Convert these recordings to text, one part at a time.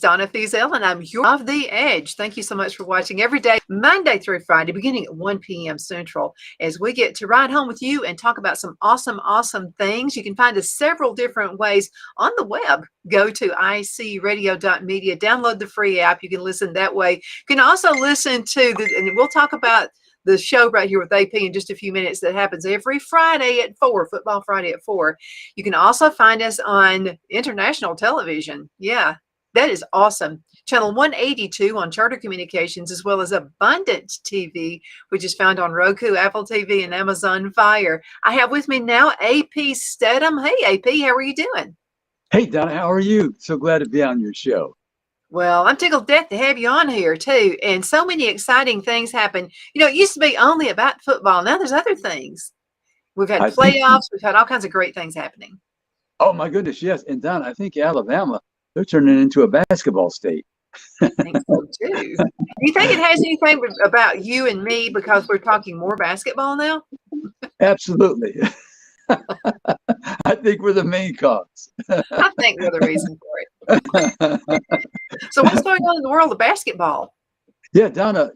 Donna Fiesel, and I'm your of the Edge. Thank you so much for watching every day, Monday through Friday, beginning at 1 p.m. Central, as we get to ride home with you and talk about some awesome things. You can find us several different ways on the web. Go to icradio.media, download the free app. You can listen that way. You can also listen to and we'll talk about the show right here with AP in just a few minutes that happens every Friday at 4, Football Friday at 4. You can also find us on international television. Yeah, that is awesome. Channel 182 on Charter Communications, as well as Abundant TV, which is found on Roku, Apple TV, and Amazon Fire. I have with me now AP Steadham. Hey, AP, how are you doing? Hey, Donna, how are you? So glad to be on your show. Well, I'm tickled death to have you on here too. And so many exciting things happen. It used to be only about football. Now there's other things. We've had playoffs. We've had all kinds of great things happening. Oh, my goodness, yes. And, Donna, I think Alabama, they're turning into a basketball state. I think so, too. Do you think it has anything about you and me because we're talking more basketball now? Absolutely. I think we're the main cause. I think we're the reason for it. So what's going on in the world of basketball? Yeah, Donna,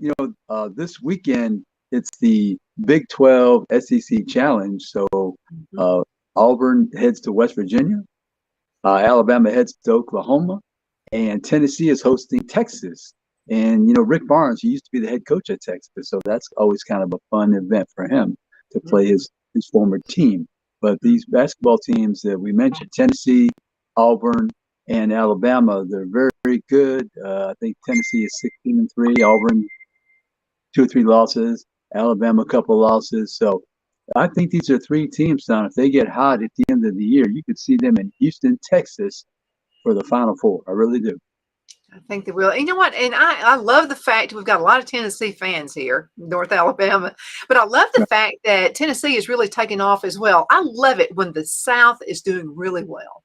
this weekend, it's the Big 12 SEC Challenge. So Auburn heads to West Virginia. Alabama heads to Oklahoma. And Tennessee is hosting Texas. And, Rick Barnes, he used to be the head coach at Texas. So that's always kind of a fun event for him to play his former team. But these basketball teams that we mentioned, Tennessee, Auburn, and Alabama, they're very, very good. I think Tennessee is 16-3, Auburn 2 or 3 losses, Alabama a couple of losses. So I think these are 3 teams, Don. If they get hot at the end of the year, you could see them in Houston, Texas for the Final Four. I really do. I think they will. You know what? And I love the fact we've got a lot of Tennessee fans here, North Alabama. But I love the fact that Tennessee is really taking off as well. I love it when the South is doing really well.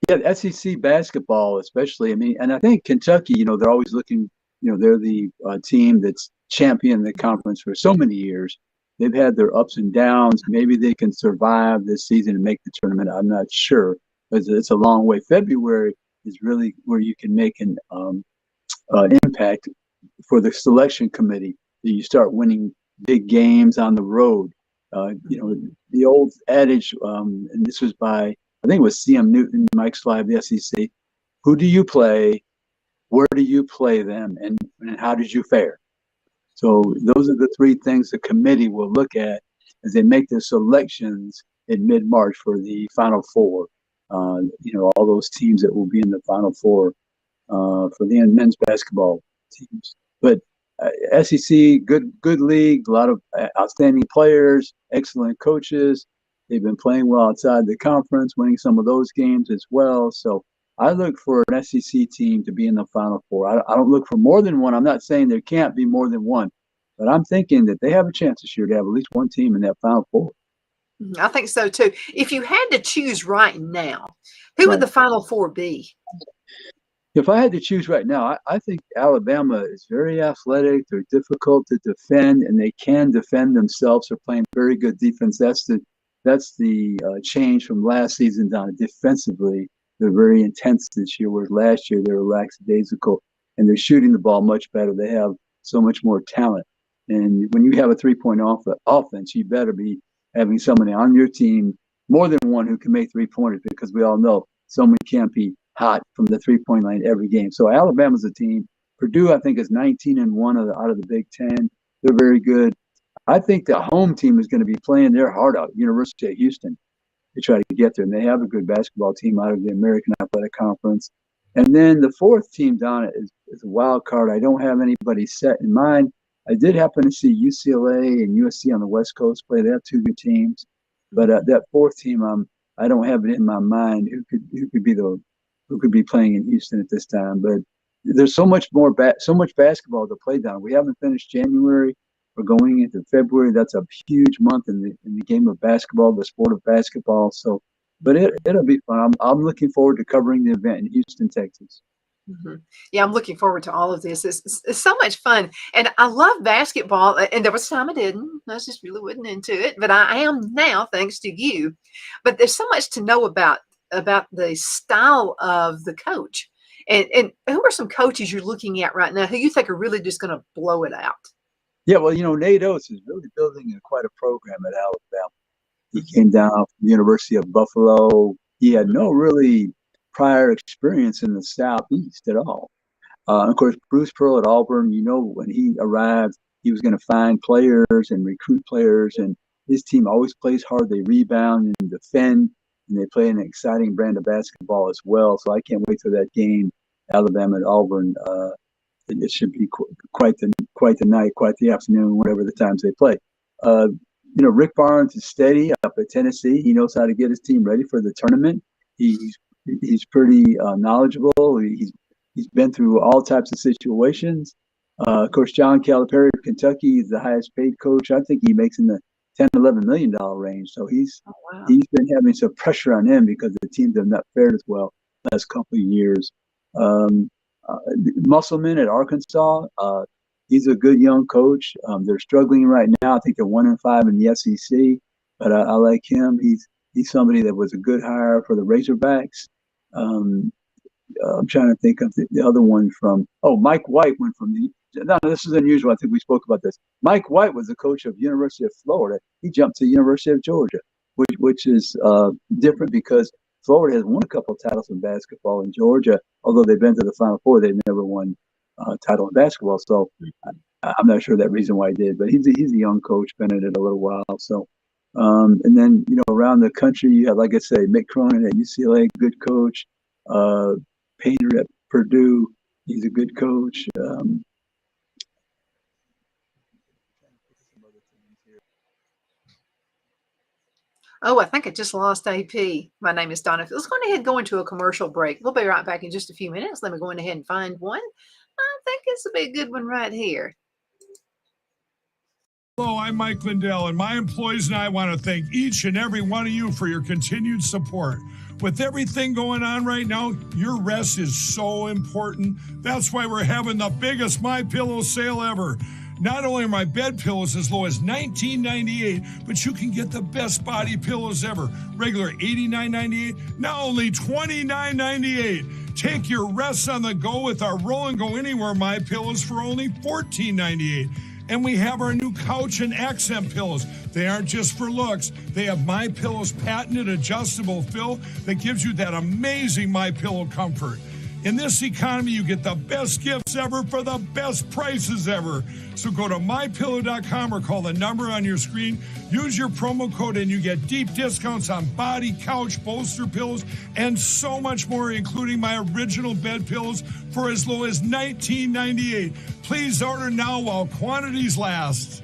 Yeah, SEC basketball, especially. I mean, and I think Kentucky, they're always looking, they're the team that's championed the conference for so many years. They've had their ups and downs. Maybe they can survive this season and make the tournament. I'm not sure. It's a long way. February is really where you can make an impact for the selection committee. You start winning big games on the road. The old adage, and this was by, I think it was C.M. Newton, Mike Sly of the SEC. Who do you play? Where do you play them? And how did you fare? So those are the 3 things the committee will look at as they make their selections in mid-March for the Final Four. All those teams that will be in the Final Four for the men's basketball teams. But SEC, good league, a lot of outstanding players, excellent coaches. They've been playing well outside the conference, winning some of those games as well. So I look for an SEC team to be in the Final Four. I don't look for more than one. I'm not saying there can't be more than one, but I'm thinking that they have a chance this year to have at least one team in that Final Four. I think so, too. If you had to choose right now, who would the Final Four be? If I had to choose right now, I think Alabama is very athletic. They're difficult to defend, and they can defend themselves. They're playing very good defense. That's the change from last season down. Defensively, they're very intense this year, whereas last year they were lackadaisical, and they're shooting the ball much better. They have so much more talent. And when you have a 3-point offense, you better be having somebody on your team, more than one, who can make 3-pointers, because we all know someone can't be hot from the 3-point line every game. So Alabama's a team. Purdue, I think, is 19-1 out of the Big Ten. They're very good. I think the home team is going to be playing their heart out, University of Houston, to try to get there. And they have a good basketball team out of the American Athletic Conference. And then the 4th team, Donna, is a wild card. I don't have anybody set in mind. I did happen to see UCLA and USC on the West Coast play. They have 2 good teams. But that 4th team, I don't have it in my mind who could be playing in Houston at this time. But there's so much basketball to play down. We haven't finished January. We're going into February. That's a huge month in the game of basketball, the sport of basketball. So, but it'll be fun. I'm looking forward to covering the event in Houston, Texas. Yeah, I'm looking forward to all of this. It's so much fun. And I love basketball. And there was a time I didn't. I just really wasn't into it. But I am now, thanks to you. But there's so much to know about the style of the coach. And who are some coaches you're looking at right now who you think are really just going to blow it out? Yeah, well, Nate Oates is really building quite a program at Alabama. He Mhm. came down from the University of Buffalo. He had no really prior experience in the Southeast at all. Of course, Bruce Pearl at Auburn, when he arrived, he was going to find players and recruit players, and his team always plays hard. They rebound and defend, and they play an exciting brand of basketball as well. So I can't wait for that game, Alabama at Auburn. It should be quite the night, quite the afternoon, whatever the times they play. Uh, Rick Barnes is steady up at Tennessee. He knows how to get his team ready for the tournament. He's pretty knowledgeable. He's been through all types of situations. Of course, John Calipari of Kentucky is the highest paid coach. I think he makes in the $10, $11 million range. So Oh, wow. he's been having some pressure on him because the teams have not fared as well the last couple of years. Um, Musselman at Arkansas, he's a good young coach. They're struggling right now. I think they're 1-5 in the SEC, but I like him. He's somebody that was a good hire for the Razorbacks. Um, I'm trying to think of the other one Mike White went from no, this is unusual. I think we spoke about this. Mike White was the coach of University of Florida. He jumped to University of Georgia, which is different because Florida has won a couple of titles in basketball in Georgia, although they've been to the Final Four. They've never won a title in basketball. So I'm not sure that reason why he did, but he's a young coach, been at it a little while. So, and then, around the country, you have, like I say, Mick Cronin at UCLA, good coach. Painter at Purdue, he's a good coach. Oh, I think I just lost AP. My name is Donna. Let's go ahead and go into a commercial break. We'll be right back in just a few minutes. Let me go ahead and find one. I think this will be a good one right here. Hello, I'm Mike Lindell, and my employees and I want to thank each and every one of you for your continued support. With everything going on right now, your rest is so important. That's why we're having the biggest My Pillow sale ever. Not only are my bed pillows as low as $19.98, but you can get the best body pillows ever. Regular $89.98, now only $29.98. Take your rest on the go with our Roll and Go Anywhere My Pillows for only $14.98. And we have our new couch and accent pillows. They aren't just for looks. They have My Pillow's patented adjustable fill that gives you that amazing My Pillow comfort. In this economy, you get the best gifts ever for the best prices ever. So go to mypillow.com or call the number on your screen. Use your promo code and you get deep discounts on body, couch, bolster pillows, and so much more, including my original bed pillows for as low as $19.98. Please order now while quantities last.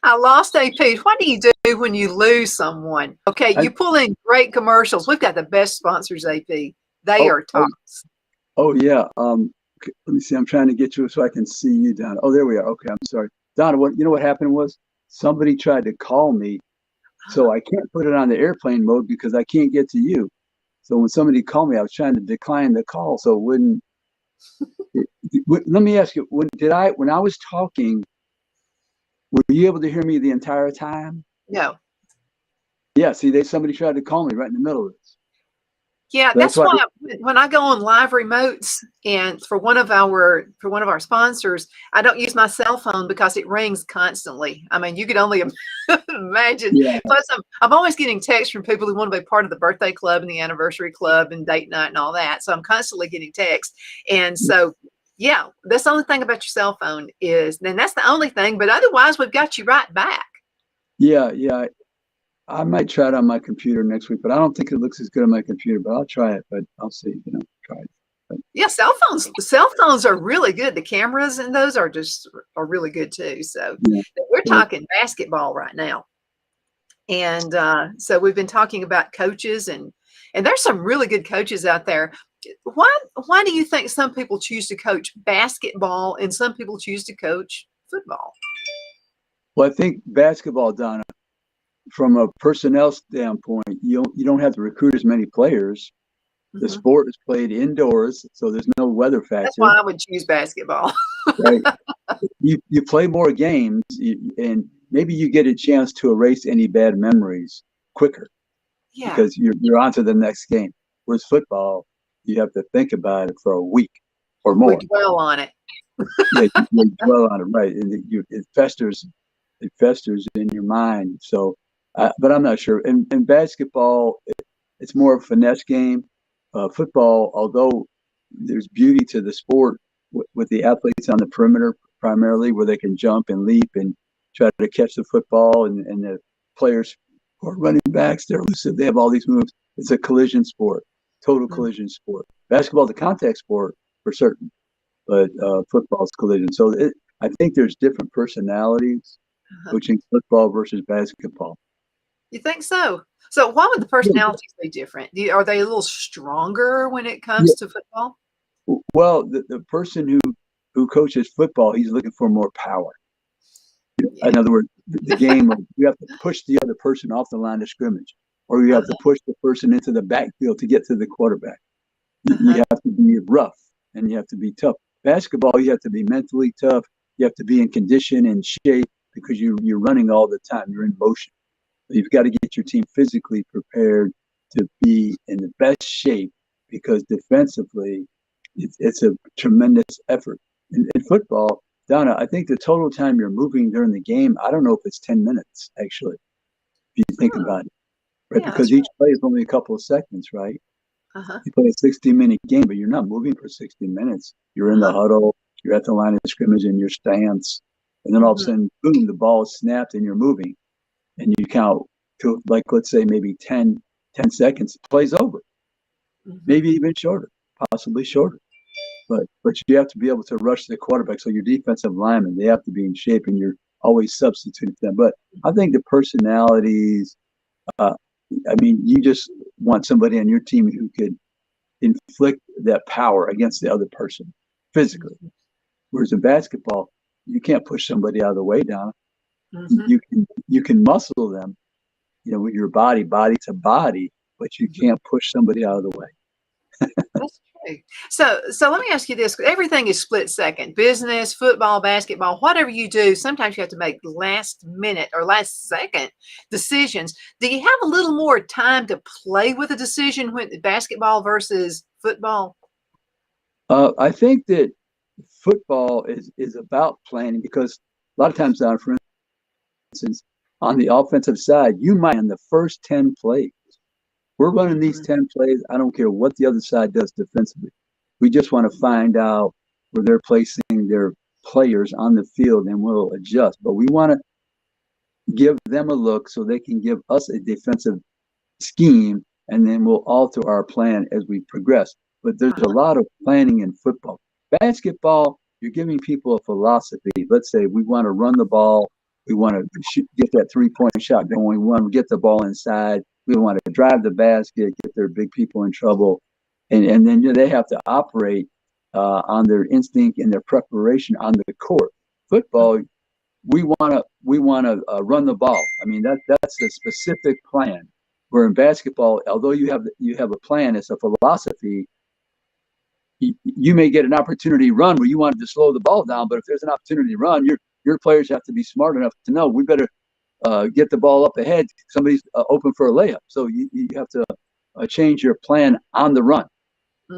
I lost AP. What do you do when you lose someone? Okay, you pull in great commercials. We've got the best sponsors, AP. They are tops. Oh yeah. Let me see. I'm trying to get you so I can see you, Donna. Oh, there we are. Okay, I'm sorry, Donna. What happened was somebody tried to call me, so I can't put it on the airplane mode because I can't get to you. So when somebody called me, I was trying to decline the call, so it wouldn't. Let me ask you: when I was talking, were you able to hear me the entire time? No. Yeah. See, somebody tried to call me right in the middle of this. Yeah, that's why when I go on live remotes and for one of our sponsors, I don't use my cell phone because it rings constantly. I mean, you could only imagine. Yeah. Plus, I'm always getting texts from people who want to be part of the birthday club and the anniversary club and date night and all that. So I'm constantly getting texts. And so, yeah, that's the only thing about your cell phone then that's the only thing. But otherwise, we've got you right back. Yeah. I might try it on my computer next week, but I don't think it looks as good on my computer, but I'll try it, but I'll see, try it. But, yeah, cell phones are really good. The cameras in those are really good too. So we're talking basketball right now. And so we've been talking about coaches and there's some really good coaches out there. Why do you think some people choose to coach basketball and some people choose to coach football? Well, I think basketball, Donna, from a personnel standpoint, you don't have to recruit as many players. The sport is played indoors, so there's no weather factor. That's why I would choose basketball. Right. You play more games, and maybe you get a chance to erase any bad memories quicker. Yeah. Because you're on to the next game. Whereas football, You have to think about it for a week or We more. dwell on it. Yeah, you dwell on it, right? And it festers in your mind. So, but I'm not sure. In basketball, it's more of a finesse game. Football, although there's beauty to the sport with the athletes on the perimeter primarily, where they can jump and leap and try to catch the football, and the players who are running backs, they're elusive. They have all these moves. It's a collision sport, total collision sport. Basketball is a contact sport for certain, but football's collision. So I think there's different personalities coaching football versus basketball. You think so? So why would the Yeah. personalities be different? Are they a little stronger when it Yeah. comes to football? Well, the person who coaches football, he's looking for more power. Yeah. In other words, the game of you have to push the other person off the line of scrimmage, or you have to push the person into the backfield to get to the quarterback. You have to be rough and you have to be tough. Basketball, you have to be mentally tough. You have to be in condition and shape because you're running all the time. You're in motion. You've got to get your team physically prepared to be in the best shape because defensively, it's a tremendous effort. In football, Donna, I think the total time you're moving during the game, I don't know if it's 10 minutes, actually, if you think about it. Right? Yeah, Because each play is only a couple of seconds, right? You play a 60-minute game, but you're not moving for 60 minutes. You're in the huddle, you're at the line of scrimmage in your stance, and then all of a sudden, boom, the ball is snapped and you're moving. And you count to, like, let's say maybe 10 seconds, play's over. Maybe even shorter, possibly shorter. But you have to be able to rush the quarterback. So your defensive linemen, they have to be in shape, and you're always substituting them. But I think the personalities, I mean, you just want somebody on your team who could inflict that power against the other person physically. Whereas in basketball, you can't push somebody out of the way, Donna. You can muscle them, with your body to body, but you can't push somebody out of the way. That's true. So let me ask you this. Everything is split second. Business, football, basketball, whatever you do, sometimes you have to make last minute or last second decisions. Do you have a little more time to play with a decision when basketball versus football? I think that football is about planning because a lot of times, Don, for instance, on the offensive side, you might in the first 10 plays. We're running these 10 plays. I don't care what the other side does defensively. We just want to find out where they're placing their players on the field, and we'll adjust. But we want to give them a look so they can give us a defensive scheme, and then we'll alter our plan as we progress. But there's a lot of planning in football. Basketball, you're giving people a philosophy. Let's say we want to run the ball. We want to get that three-point shot going. We want to get the ball inside. We want to drive the basket, get their big people in trouble. And then they have to operate on their instinct and their preparation on the court. Football, we want to run the ball. I mean, that's a specific plan. Where in basketball, although you have a plan, it's a philosophy. You may get an opportunity to run where you wanted to slow the ball down, but if there's an opportunity to run, your players have to be smart enough to know we better get the ball up ahead. Somebody's open for a layup, so you have to change your plan on the run.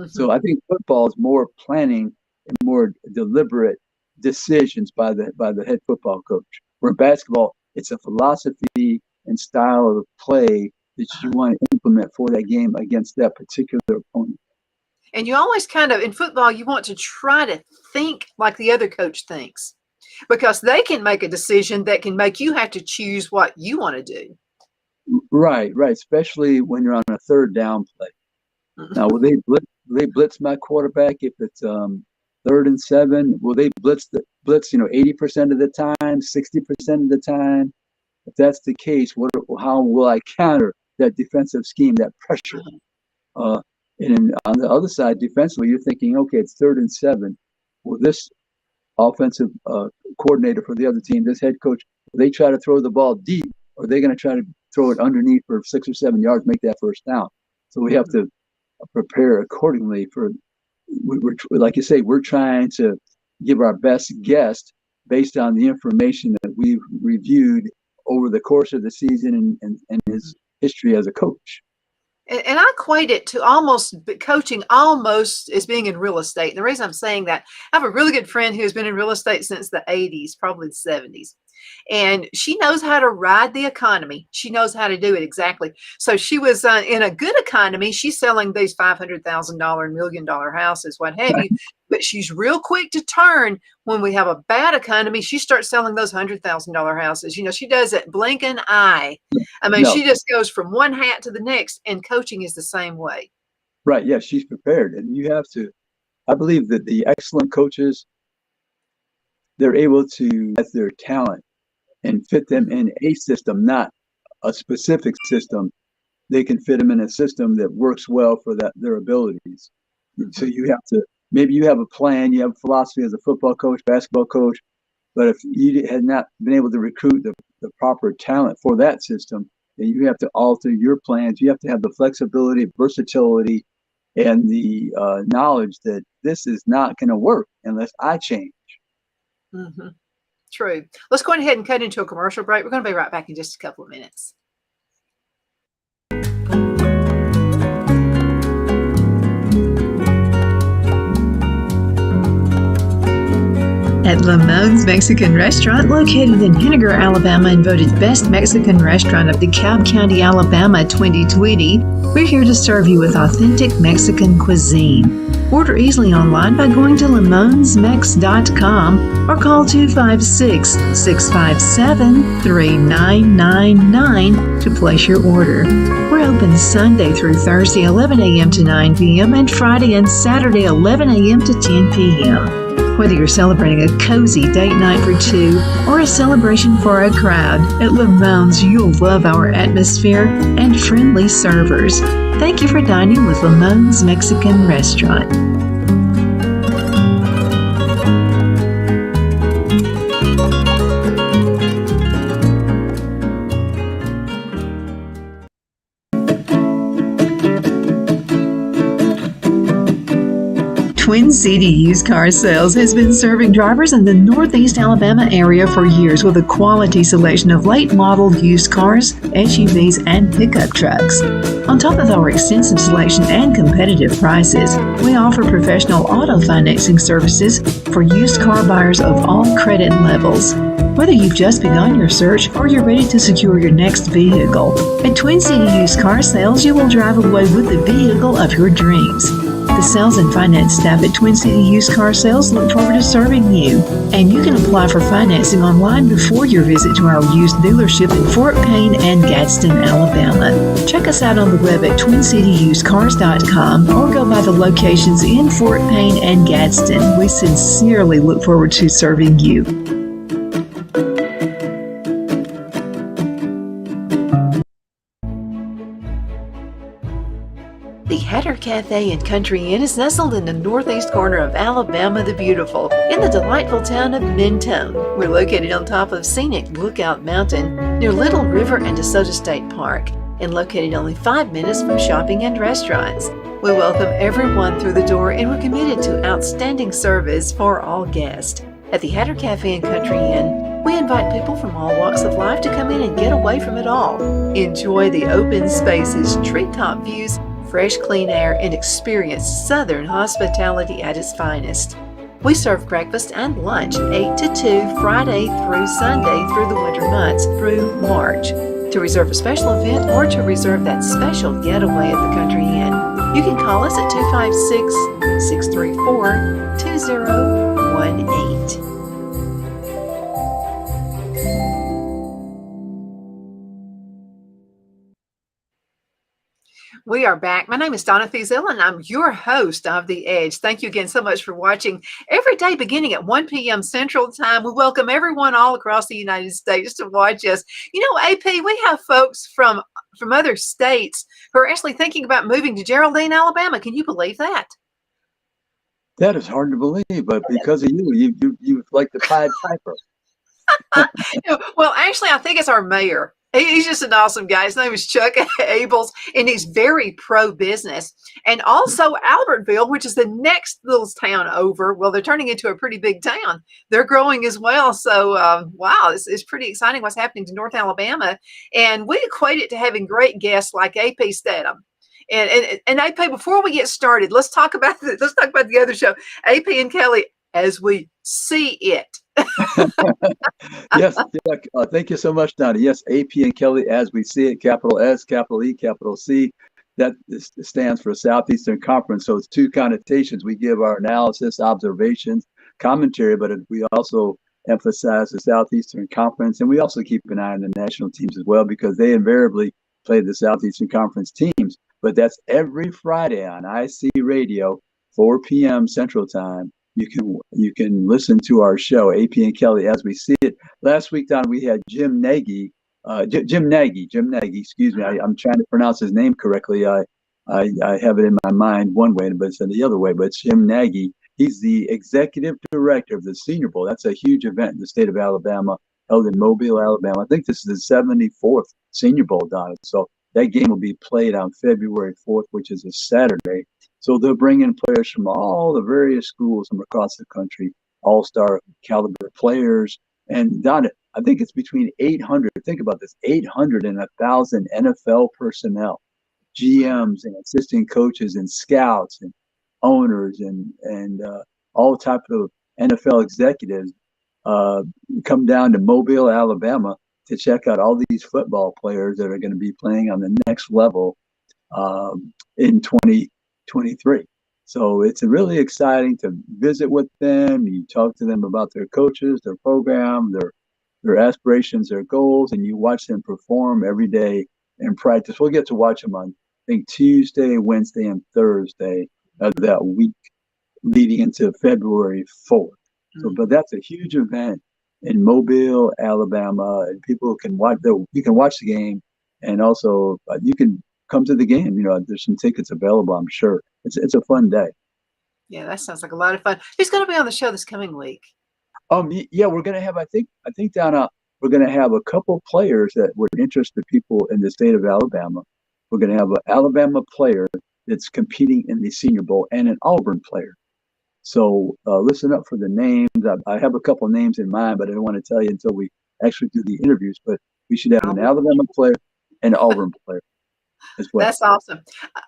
So I think football is more planning and more deliberate decisions by the head football coach. Where basketball, it's a philosophy and style of play that you want to implement for that game against that particular opponent. And you always kind of, in football, you want to try to think like the other coach thinks because they can make a decision that can make you have to choose what you want to do. Right. Especially when you're on a third down play. Now, will they blitz my quarterback if it's 3rd and 7? Will they blitz 80% of the time, 60% of the time? If that's the case, how will I counter that defensive scheme, that pressure? And on the other side, defensively, you're thinking, okay, it's 3rd and 7. Will this offensive coordinator for the other team, this head coach, will they try to throw the ball deep, or are they going to try to throw it underneath for 6 or 7 yards, make that first down? So we have to prepare accordingly we're like you say, we're trying to give our best guess based on the information that we've reviewed over the course of the season and his history as a coach. And I equate it to almost coaching almost as being in real estate. And the reason I'm saying that, I have a really good friend who has been in real estate since the 80s, probably the 70s. And she knows how to ride the economy. She knows how to do it exactly. So she was in a good economy. She's selling these $500,000, $1 million houses, what have you. But she's real quick to turn when we have a bad economy. She starts selling those $100,000 houses. She does it blink an eye. I mean, No, she just goes from one hat to the next, and coaching is the same way. right. Yeah, she's prepared. And you have to, I believe that the excellent coaches, they're able to, as their talent, and fit them in a system, not a specific system. They can fit them in a system that works well for their abilities. So you have to, maybe you have a plan, you have a philosophy as a football coach, basketball coach, but if you had not been able to recruit the proper talent for that system, then you have to alter your plans. You have to have the flexibility, versatility, and the knowledge that this is not going to work unless I change. Mm-hmm. True. Let's go ahead and cut into a commercial break. We're going to be right back in just a couple of minutes. At Lamone's Mexican Restaurant, located in Henniger, Alabama, and voted Best Mexican Restaurant of DeKalb County, Alabama 2020, we're here to serve you with authentic Mexican cuisine. Order easily online by going to lamonsmex.com or call 256-657-3999 to place your order. We're open Sunday through Thursday, 11 a.m. to 9 p.m. and Friday and Saturday, 11 a.m. to 10 p.m. Whether you're celebrating a cozy date night for two or a celebration for a crowd, at Lamone's you'll love our atmosphere and friendly servers. Thank you for dining with Lamone's Mexican Restaurant. Twin City Used Car Sales has been serving drivers in the Northeast Alabama area for years with a quality selection of late model used cars, SUVs, and pickup trucks. On top of our extensive selection and competitive prices, we offer professional auto financing services for used car buyers of all credit levels. Whether you've just begun your search or you're ready to secure your next vehicle, at Twin City Used Car Sales, you will drive away with the vehicle of your dreams. The sales and finance staff at Twin City Used Car Sales look forward to serving you. And you can apply for financing online before your visit to our used dealership in Fort Payne and Gadsden, Alabama. Check us out on the web at twincityusedcars.com or go by the locations in Fort Payne and Gadsden. We sincerely look forward to serving you. The Hatter Cafe and Country Inn is nestled in the northeast corner of Alabama the Beautiful, in the delightful town of Mentone. We're located on top of scenic Lookout Mountain, near Little River and DeSoto State Park, and located only 5 minutes from shopping and restaurants. We welcome everyone through the door, and we're committed to outstanding service for all guests. At the Hatter Cafe and Country Inn, we invite people from all walks of life to come in and get away from it all. Enjoy the open spaces, treetop views, fresh, clean air, and experience Southern hospitality at its finest. We serve breakfast and lunch 8 to 2 Friday through Sunday through the winter months through March. To reserve a special event or to reserve that special getaway at the Country Inn, you can call us at 256-634-2018. We are back. My name is Donna Fiesel, and I'm your host of The Edge. Thank you again so much for watching. Every day beginning at 1 p.m. Central Time, we welcome everyone all across the United States to watch us. AP, we have folks from other states who are actually thinking about moving to Geraldine, Alabama. Can you believe that? That is hard to believe, but because of you like the Pied Piper. Well, actually, I think it's our mayor. He's just an awesome guy. His name is Chuck Abels, and he's very pro-business. And also Albertville, which is the next little town over. Well, they're turning into a pretty big town. They're growing as well. So, wow, it's pretty exciting what's happening to North Alabama. And we equate it to having great guests like AP Steadham. And AP, before we get started, let's talk about the other show, AP and Kelly as we see it. Yes, yeah, thank you so much, Donnie. Yes, AP and Kelly as we see it, capital S, capital E, capital C. That stands for Southeastern Conference. So it's two connotations. We give our analysis, observations, commentary, but we also emphasize the Southeastern Conference, and we also keep an eye on the national teams as well because they invariably play the Southeastern Conference teams. But that's every Friday on IC Radio, 4 p.m. Central Time. You can listen to our show, AP and Kelly as we see it. Last week, Don, we had Jim Nagy. Jim Nagy, excuse me. I'm trying to pronounce his name correctly. I have it in my mind one way, but it's the other way. But it's Jim Nagy. He's the executive director of the Senior Bowl. That's a huge event in the state of Alabama, held in Mobile, Alabama. I think this is the 74th Senior Bowl, Don. So that game will be played on February 4th, which is a Saturday. So they'll bring in players from all the various schools from across the country, all-star caliber players. And Don, I think it's between 800, think about this, 800 and 1,000 NFL personnel, GMs and assistant coaches and scouts and owners and all types of NFL executives come down to Mobile, Alabama to check out all these football players that are going to be playing on the next level in 2023. So it's really exciting to visit with them. You talk to them about their coaches, their program, their aspirations, their goals, and you watch them perform every day in practice. We'll get to watch them on, I think, Tuesday, Wednesday, and Thursday of that week leading into February 4th. So, but that's a huge event in Mobile, Alabama, and people can watch. You can watch the game, and also you can come to the game. You know, there's some tickets available. I'm sure it's a fun day. Yeah, that sounds like a lot of fun. Who's going to be on the show this coming week? Yeah, we're gonna have. I think Donna, we're gonna have a couple players that would interest the people in the state of Alabama. We're gonna have an Alabama player that's competing in the Senior Bowl and an Auburn player. So listen up for the names. I have a couple names in mind, but I don't want to tell you until we actually do the interviews. But we should have an Alabama player and an Auburn player as well. That's awesome.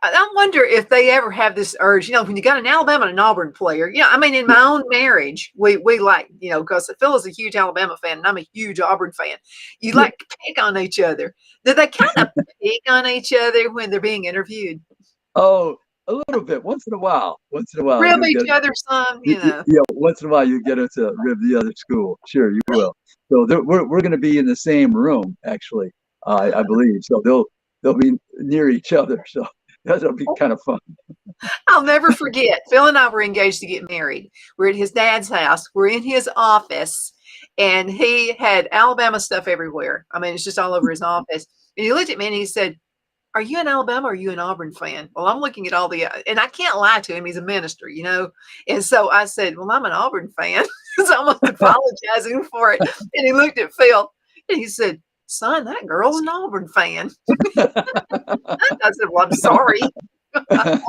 I wonder if they ever have this urge, you know, when you got an Alabama and an Auburn player, you know, I mean, in my own marriage, we like, you know, because Phil is a huge Alabama fan and I'm a huge Auburn fan. You like to pick on each other. Do they kind of pick on each other when they're being interviewed? Oh, a little bit, once in a while. Rib each other some, you know. Yeah, once in a while you get her to rib the other school. Sure, you will. So we're going to be in the same room, actually, I believe. So they'll be near each other. So that'll be kind of fun. I'll never forget. Phil and I were engaged to get married. We're at his dad's house. We're in his office, and he had Alabama stuff everywhere. I mean, it's just all over his office. And he looked at me and he said, "Are you an Alabama or are you an Auburn fan?" Well, I'm looking at all and I can't lie to him. He's a minister, you know. And so I said, "Well, I'm an Auburn fan." So I'm almost apologizing for it. And he looked at Phil and he said, "Son, that girl's an Auburn fan." I said, "Well, I'm sorry." But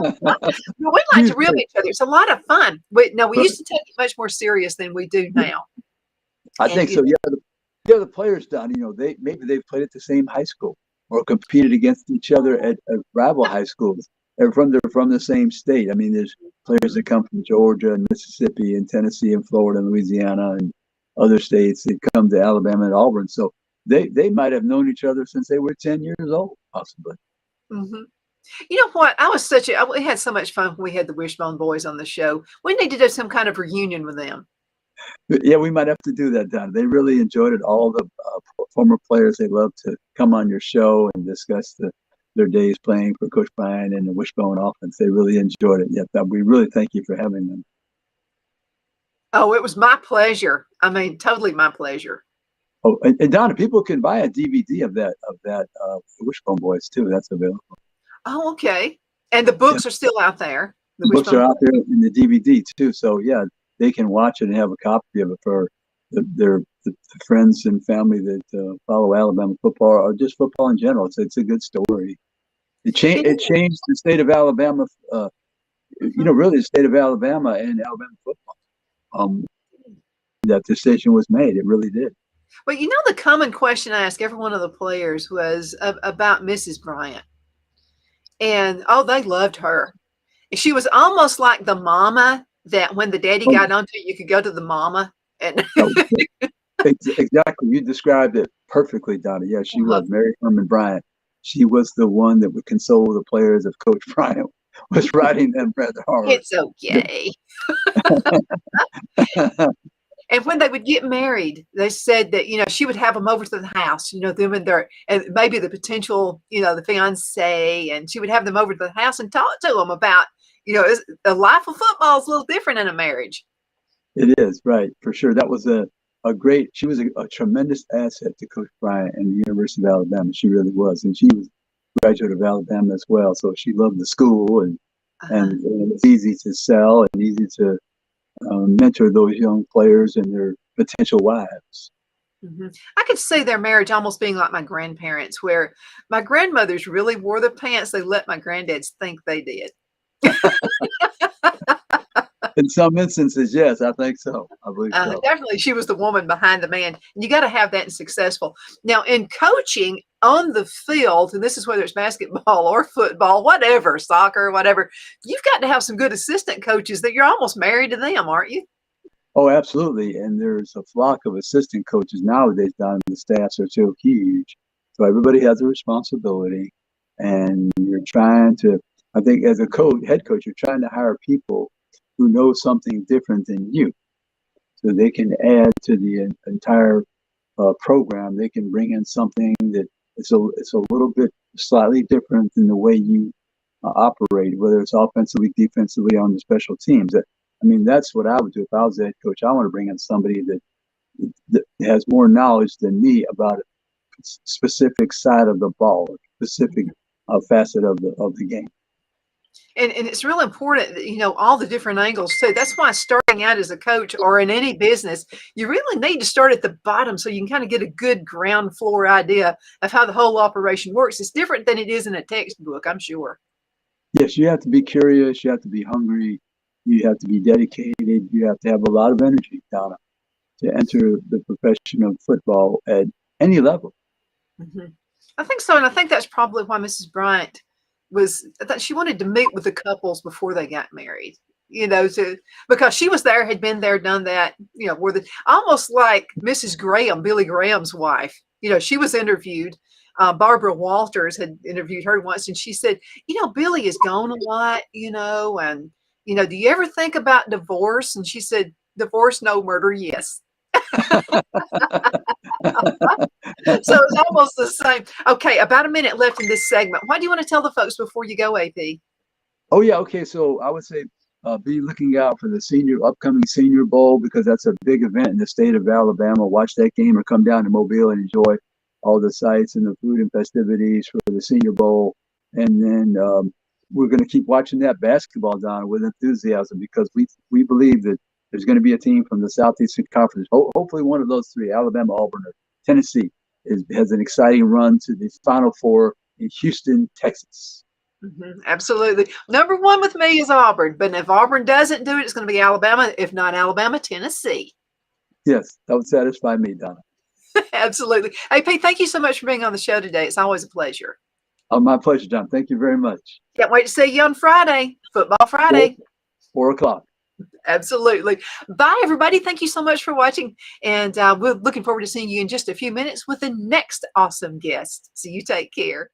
we like to rib each other. It's a lot of fun. We used to take it much more serious than we do now. I think so. Yeah, the players down, you know, maybe they've played at the same high school or competed against each other at rival high schools. They're from the same state. I mean, there's players that come from Georgia and Mississippi and Tennessee and Florida and Louisiana and other states that come to Alabama and Auburn. So they might have known each other since they were 10 years old, possibly. Mm-hmm. You know what? We had so much fun when we had the Wishbone Boys on the show. We need to do some kind of reunion with them. Yeah, we might have to do that, Don. They really enjoyed it. All the former players, they love to come on your show and discuss their days playing for Coach Bryan and the Wishbone offense. They really enjoyed it. Yeah, we really thank you for having them. Oh, it was my pleasure. I mean, totally my pleasure. Oh, and Donna, people can buy a DVD of that Wishbone Boys too. That's available. Oh, okay. And the books are still out there. The books are out there in the DVD too. So yeah, they can watch it and have a copy of it for their friends and family that follow Alabama football or just football in general. It's a good story. It changed the state of Alabama. You know, really the state of Alabama and Alabama football. That decision was made. It really did. Well, you know, the common question I asked every one of the players was about Mrs. Bryant. And oh, they loved her. And she was almost like the mama that when the daddy Oh, got onto it, you could go to the mama. And oh, exactly. You described it perfectly, Donna. Yeah, she was Mary Herman Bryant. She was the one that would console the players if Coach Bryant was riding them rather hard. it's okay. And when they would get married, they said that, she would have them over to the house, them and maybe the potential, the fiance, and she would have them over to the house and talk to them about, the life of football is a little different in a marriage. It is, right, for sure. That was she was a tremendous asset to Coach Bryant and the University of Alabama. She really was. And she was a graduate of Alabama as well. So she loved the school and it was easy to sell and easy to mentor those young players and their potential wives. Mm-hmm. I could see their marriage almost being like my grandparents, where my grandmothers really wore the pants. They let my granddads think they did. In some instances, yes, I think so. I believe so. Definitely, she was the woman behind the man. And you got to have that in successful. Now, in coaching on the field, and this is whether it's basketball or football, whatever, soccer, whatever, you've got to have some good assistant coaches that you're almost married to them, aren't you? Oh, absolutely. And there's a flock of assistant coaches nowadays down. The staffs are so huge. So everybody has a responsibility. And you're trying to, I think as a head coach, you're trying to hire people who know something different than you. So they can add to the entire program. They can bring in something that it's a little bit slightly different than the way you operate, whether it's offensively, defensively, on the special teams. That's what I would do if I was the head coach. I want to bring in somebody that has more knowledge than me about a specific side of the ball, a specific facet of the game. And it's real important that, all the different angles too. That's why starting out as a coach or in any business, you really need to start at the bottom so you can kind of get a good ground floor idea of how the whole operation works. It's different than it is in a textbook, I'm sure. Yes, you have to be curious. You have to be hungry. You have to be dedicated. You have to have a lot of energy, Donna, to enter the profession of football at any level. Mm-hmm. I think so. And I think that's probably why Mrs. Bryant that she wanted to meet with the couples before they got married, because she was there, had been there, done that, almost like Mrs. Graham, Billy Graham's wife. She was interviewed. Barbara Walters had interviewed her once, and she said, Billy is gone a lot, and, do you ever think about divorce? And she said, divorce, no, murder, yes. So it's almost the same. Okay, about a minute left in this segment. What do you want to tell the folks before you go, AP? Oh, yeah. Okay. So I would say be looking out for the upcoming Senior Bowl, because that's a big event in the state of Alabama. Watch that game or come down to Mobile and enjoy all the sights and the food and festivities for the Senior Bowl. And then we're going to keep watching that basketball down with enthusiasm, because we believe that there's going to be a team from the Southeastern Conference. Hopefully one of those three, Alabama, Auburn, or Tennessee, has an exciting run to the Final Four in Houston, Texas. Mm-hmm, absolutely. Number one with me is Auburn. But if Auburn doesn't do it, it's going to be Alabama. If not Alabama, Tennessee. Yes, that would satisfy me, Donna. Absolutely. AP, thank you so much for being on the show today. It's always a pleasure. Oh, my pleasure, John. Thank you very much. Can't wait to see you on Friday, Football Friday. 4 o'clock. Absolutely. Bye, everybody. Thank you so much for watching. And we're looking forward to seeing you in just a few minutes with the next awesome guest. So you take care.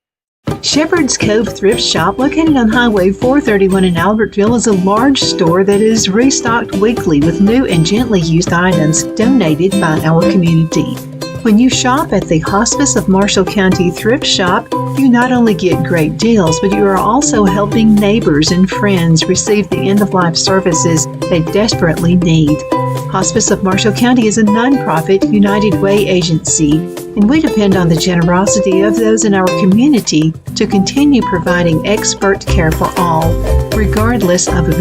Shepherd's Cove Thrift Shop, located on Highway 431 in Albertville, is a large store that is restocked weekly with new and gently used items donated by our community. When you shop at the Hospice of Marshall County Thrift Shop, you not only get great deals, but you are also helping neighbors and friends receive the end-of-life services they desperately need. Hospice of Marshall County is a nonprofit United Way agency, and we depend on the generosity of those in our community to continue providing expert care for all, regardless of